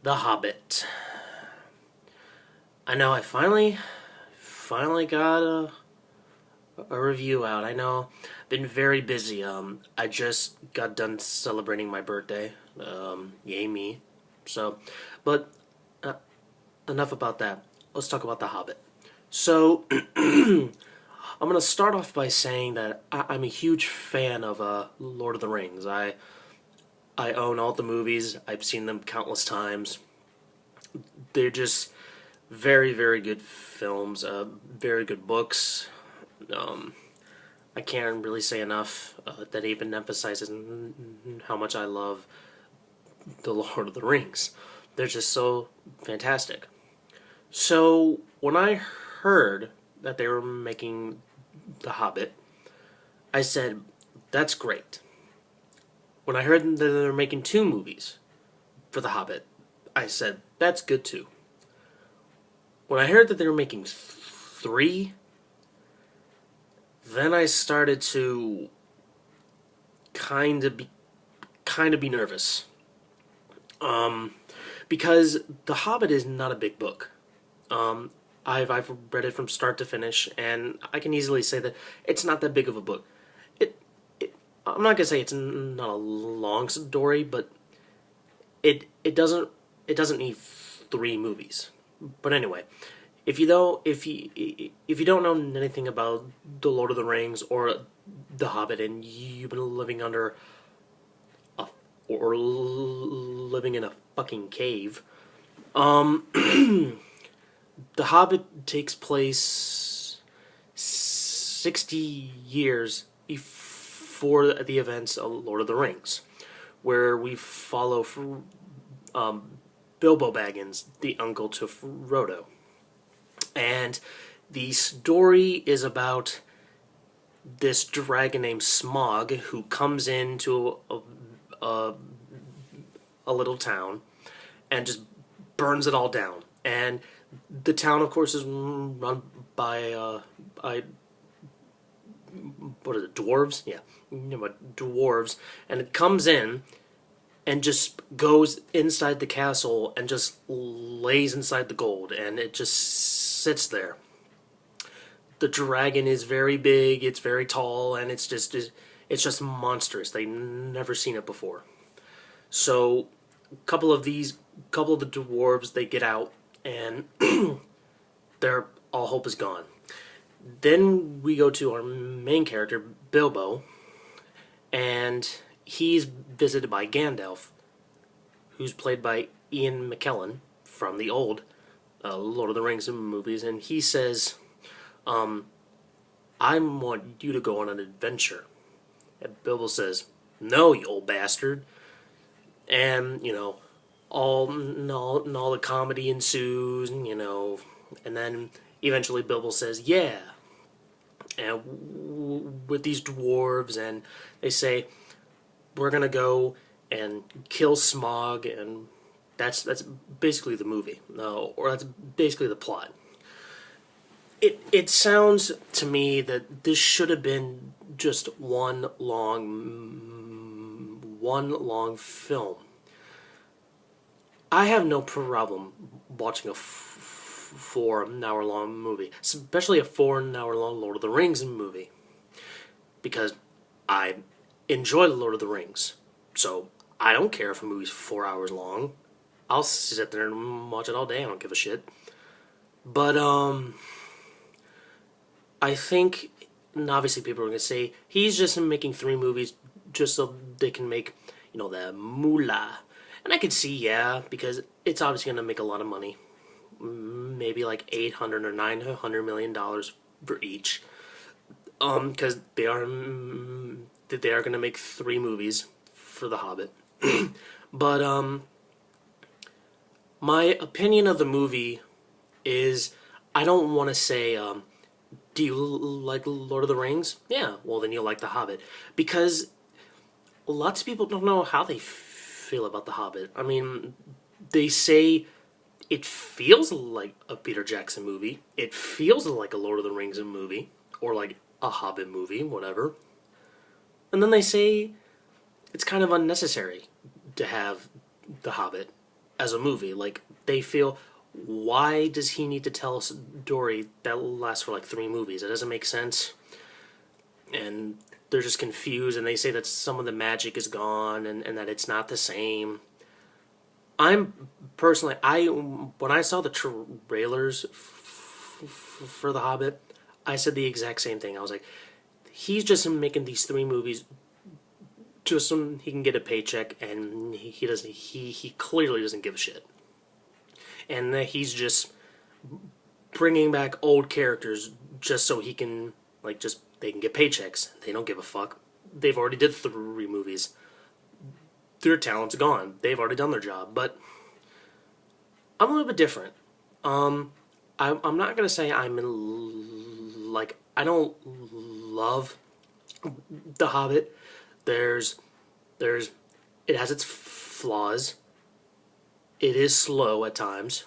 The Hobbit. I know I finally got a review out. I know been very busy. I just got done celebrating my birthday. Yay me. So, but uh, enough about that. Let's talk about The Hobbit. So, I'm gonna start off by saying that I'm a huge fan of Lord of the Rings. I own all the movies. I've seen them countless times. They're just very good films. Very good books. Um, I can't really say enough that even emphasizes how much I love the Lord of the Rings. They're just so fantastic. So when I heard that they were making The Hobbit, I said, "That's great." When I heard that they were making two movies for The Hobbit, I said, "That's good too." When I heard that they were making three, then I started to kind of be nervous. Um, because The Hobbit is not a big book. I've read it from start to finish, and I can easily say that it's not that big of a book. It, I'm not gonna say it's not a long story, but it doesn't need three movies. But anyway, if you don't know anything about the Lord of the Rings or the Hobbit, and you've been living under a or living in a fucking cave, um, the Hobbit takes place 60 years before the events of Lord of the Rings, where we follow um, Bilbo Baggins, the uncle to Frodo. And the story is about this dragon named Smog who comes into a, a little town and just burns it all down. And the town, of course, is run by what is it, dwarves? Yeah, dwarves. And it comes in and just goes inside the castle and just lays inside the gold, and it just sits there. The dragon is very big, it's very tall, and it's just monstrous. They never seen it before. So, couple of the dwarves, they get out, and their all hope is gone. Then we go to our main character, Bilbo, and he's visited by Gandalf, who's played by Ian McKellen from the old Lord of the Rings movies, and he says, "I want you to go on an adventure." And Bilbo says, "No, you old bastard." And all the comedy ensues, and then eventually Bilbo says, "Yeah." And with these dwarves, and they say, "We're gonna go and kill Smog," and that's basically the movie, no, or that's basically the plot. It sounds to me that this should have been just one long film. I have no problem watching a 4 hour long movie, especially a 4 hour long Lord of the Rings movie, because I enjoy the Lord of the Rings. So I don't care if a movie's 4 hours long. I'll sit there and watch it all day. I don't give a shit. But I think, and obviously people are gonna say he's just making three movies just so they can make the moolah. And I could see, yeah, because it's obviously gonna make a lot of money. Maybe like $800 or $900 million for each. Because they are gonna make three movies for The Hobbit. But my opinion of the movie is, I don't want to say, do you like Lord of the Rings? Yeah, well then you'll like The Hobbit, because lots of people don't know how they feel about The Hobbit. I mean, they say it feels like a Peter Jackson movie. It feels like a Lord of the Rings movie, or like a Hobbit movie, whatever. And then they say it's kind of unnecessary to have The Hobbit. as a movie. Like, they feel, why does he need to tell a story that lasts for like 3 movies? It doesn't make sense. And they're just confused, and they say that some of the magic is gone, and that it's not the same. I'm personally, when I saw the trailers for The Hobbit, I said the exact same thing. I was like, he's just making these 3 movies just so he can get a paycheck, and he doesn't. He clearly doesn't give a shit, and that he's just bringing back old characters just so he can, like, just they can get paychecks. They don't give a fuck. They've already did 3 movies. Their talent's gone. They've already done their job. But I'm a little bit different. I'm not gonna say I'm in, like, I don't love The Hobbit. There's it has its flaws. It is slow at times.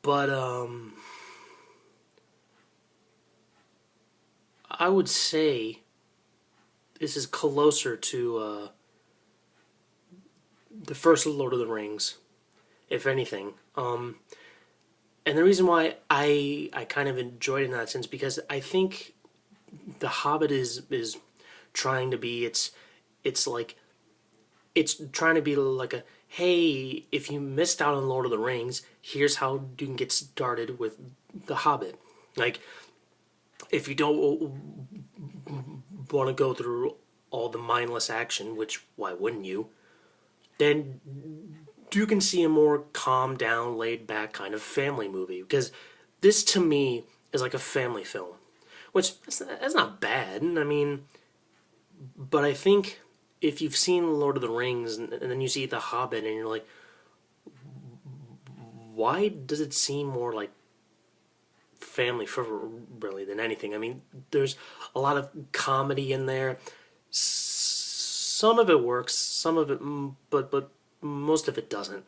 But I would say this is closer to the first Lord of the Rings, if anything. And the reason why I kind of enjoyed it in that sense, because I think The Hobbit is trying to be, it's like, it's trying to be like a, hey, if you missed out on Lord of the Rings, here's how you can get started with The Hobbit. Like, if you don't want to go through all the mindless action, which why wouldn't you, then you can see a more calm down, laid back kind of family movie. Because this, to me, is like a family film, which that's not bad. I mean, but I think if you've seen Lord of the Rings and then you see The Hobbit and you're like, why does it seem more like family friendly than anything? I mean, there's a lot of comedy in there. Some of it works, some of it, but most of it doesn't.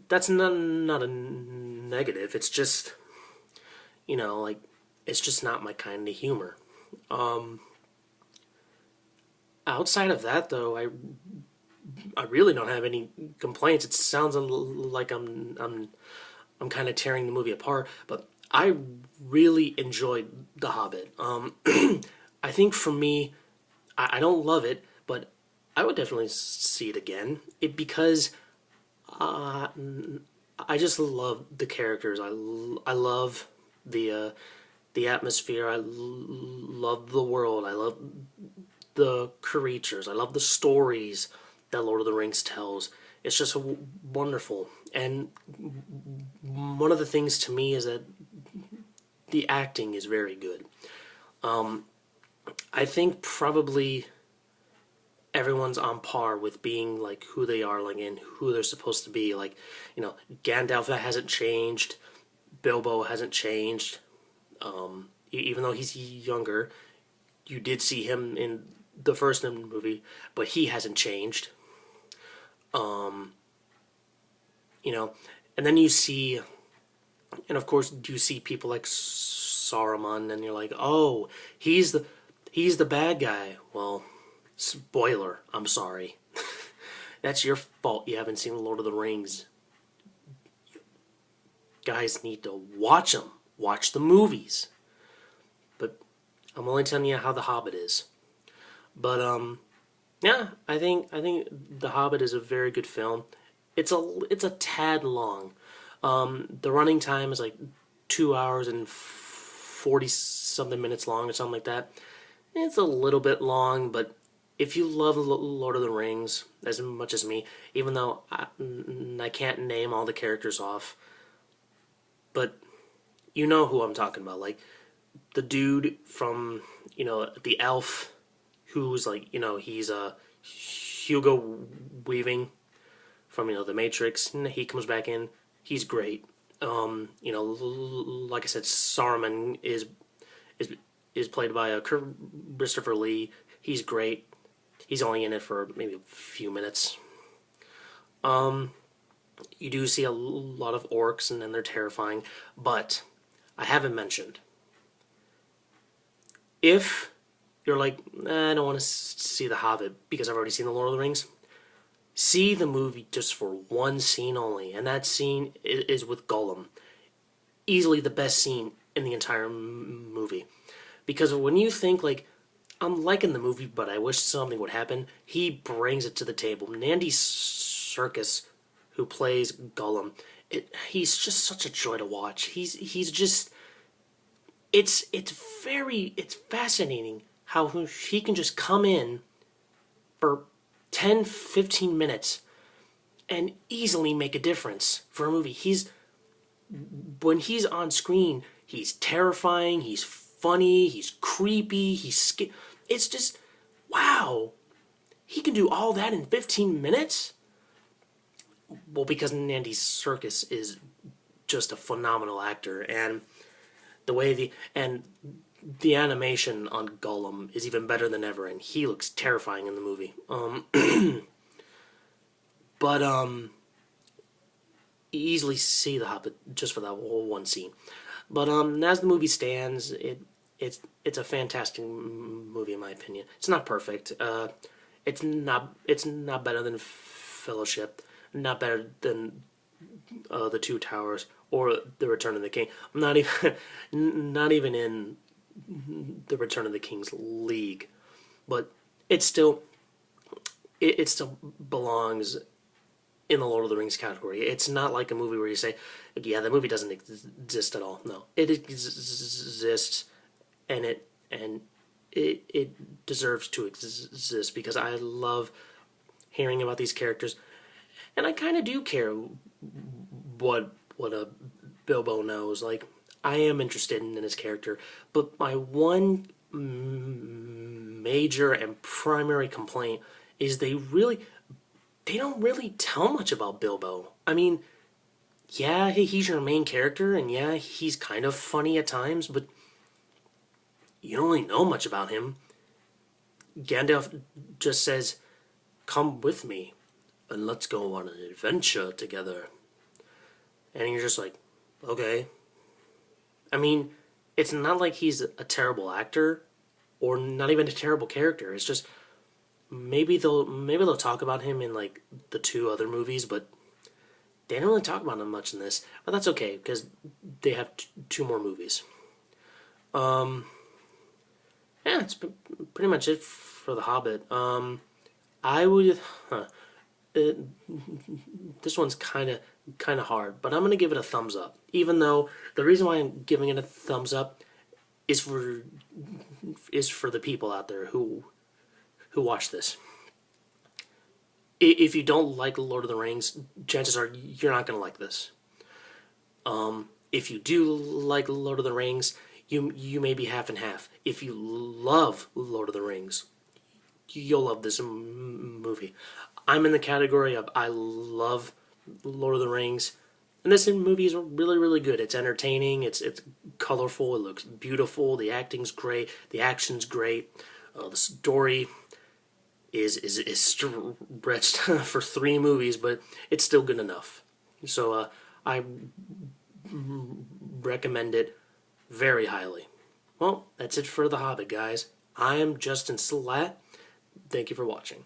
That's not a negative. It's just, like, it's just not my kind of humor. Outside of that, though, I really don't have any complaints. It sounds like I'm kind of tearing the movie apart, but I really enjoyed The Hobbit. I think for me, I don't love it, but I would definitely see it again. Because I just love the characters. I love the atmosphere. I love the world. I love the creatures. I love the stories that Lord of the Rings tells. It's just wonderful. And one of the things to me is that the acting is very good. I think probably everyone's on par with being like who they are, like, and who they're supposed to be. Like, Gandalf hasn't changed. Bilbo hasn't changed. Even though he's younger, you did see him in the first movie, but he hasn't changed. And then you see, and of course you see people like Saruman, and you're like, oh, he's the bad guy. Well, spoiler, I'm sorry. That's your fault. You haven't seen Lord of the Rings. You guys need to watch them. Watch the movies. But I'm only telling you how The Hobbit is. But yeah, I think The Hobbit is a very good film. It's a tad long. The running time is like 2 hours and 40 something minutes long or something like that. It's a little bit long, but if you love Lord of the Rings as much as me, even though I can't name all the characters off, but you know who I'm talking about, like the dude from, the elf, who's like, he's Hugo Weaving from, The Matrix, and he comes back in, he's great. Like I said, Saruman is played by Christopher Lee. He's great. He's only in it for maybe a few minutes. You do see a lot of orcs, and then they're terrifying. But I haven't mentioned, if you're like, I don't want to see The Hobbit because I've already seen The Lord of the Rings, see the movie just for one scene only, and that scene is with Gollum. Easily the best scene in the entire movie. Because when you think, like, I'm liking the movie, but I wish something would happen, he brings it to the table. Andy Serkis, who plays Gollum, he's just such a joy to watch. He's just it's fascinating how he can just come in for 10, 15 minutes and easily make a difference for a movie. When he's on screen, he's terrifying, he's funny, he's creepy, it's just wow. He can do all that in 15 minutes? Well, because Andy Serkis is just a phenomenal actor, and the animation on Gollum is even better than ever, and he looks terrifying in the movie. But you easily see the Hobbit just for that whole one scene. But as the movie stands, it's a fantastic movie in my opinion. It's not perfect. It's not better than Fellowship, not better than the Two Towers or the Return of the King. I'm not even not even in the Return of the King's league, but it still belongs in the Lord of the Rings category. It's not like a movie where you say, yeah, the movie doesn't exist at all. No, it exists, and it deserves to exist because I love hearing about these characters, and I kind of do care what a Bilbo knows. Like, I am interested in his character, but my one major and primary complaint is they don't really tell much about Bilbo. I mean, yeah, he's your main character, and yeah, he's kind of funny at times, but you don't really know much about him. Gandalf just says, "Come with me, and let's go on an adventure together." And you're just like, okay. I mean, it's not like he's a terrible actor, or not even a terrible character. It's just maybe they'll talk about him in like the two other movies, but they don't really talk about him much in this. But that's okay because they have two more movies. Yeah, it's pretty much it for The Hobbit. I would. It, this one's kind of hard, but I'm gonna give it a thumbs up. Even though the reason why I'm giving it a thumbs up is for the people out there who watch this. If you don't like Lord of the Rings, chances are you're not gonna like this. If you do like Lord of the Rings, you may be half and half. If you love Lord of the Rings, you'll love this movie. I'm in the category of I love Lord of the Rings, and this movie is really really good. It's entertaining. It's colorful. It looks beautiful. The acting's great. The action's great. The story is stretched for 3 movies, but it's still good enough. So I recommend it very highly. Well, that's it for The Hobbit, guys. I am JustinSlaght. Thank you for watching.